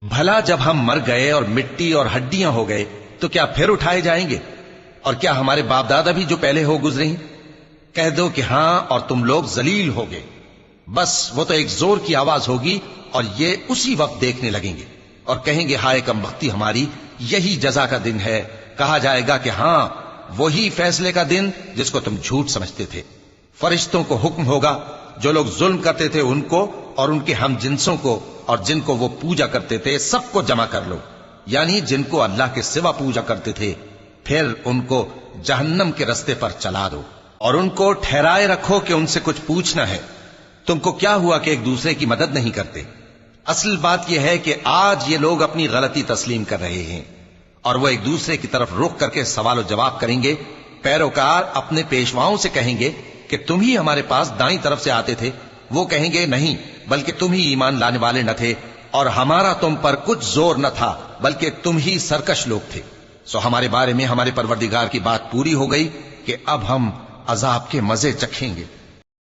بھلا جب ہم مر گئے اور مٹی اور ہڈیاں ہو گئے تو کیا پھر اٹھائے جائیں گے؟ اور کیا ہمارے باپ دادا بھی جو پہلے ہو گزرے ہیں؟ کہہ دو کہ ہاں، اور تم لوگ ذلیل ہوگے۔ بس وہ تو ایک زور کی آواز ہوگی اور یہ اسی وقت دیکھنے لگیں گے اور کہیں گے ہائے کم بختی ہماری، یہی جزا کا دن ہے۔ کہا جائے گا کہ ہاں، وہی فیصلے کا دن جس کو تم جھوٹ سمجھتے تھے۔ فرشتوں کو حکم ہوگا جو لوگ ظلم کرتے تھے ان کو اور ان کے ہم جنسوں کو اور جن کو وہ پوجا کرتے تھے سب کو جمع کر لو، یعنی جن کو اللہ کے سوا پوجا کرتے تھے، پھر ان کو جہنم کے رستے پر چلا دو اور ان کو ٹھہرائے رکھو کہ ان سے کچھ پوچھنا ہے۔ تم کو کیا ہوا کہ ایک دوسرے کی مدد نہیں کرتے؟ اصل بات یہ ہے کہ آج یہ لوگ اپنی غلطی تسلیم کر رہے ہیں اور وہ ایک دوسرے کی طرف رخ کر کے سوال و جواب کریں گے۔ پیروکار اپنے پیشواؤں سے کہیں گے کہ تم ہی ہمارے پاس دائیں طرف سے آتے تھے۔ وہ کہیں گے نہیں، بلکہ تم ہی ایمان لانے والے نہ تھے اور ہمارا تم پر کچھ زور نہ تھا، بلکہ تم ہی سرکش لوگ تھے۔ سو ہمارے بارے میں ہمارے پروردگار کی بات پوری ہو گئی کہ اب ہم عذاب کے مزے چکھیں گے۔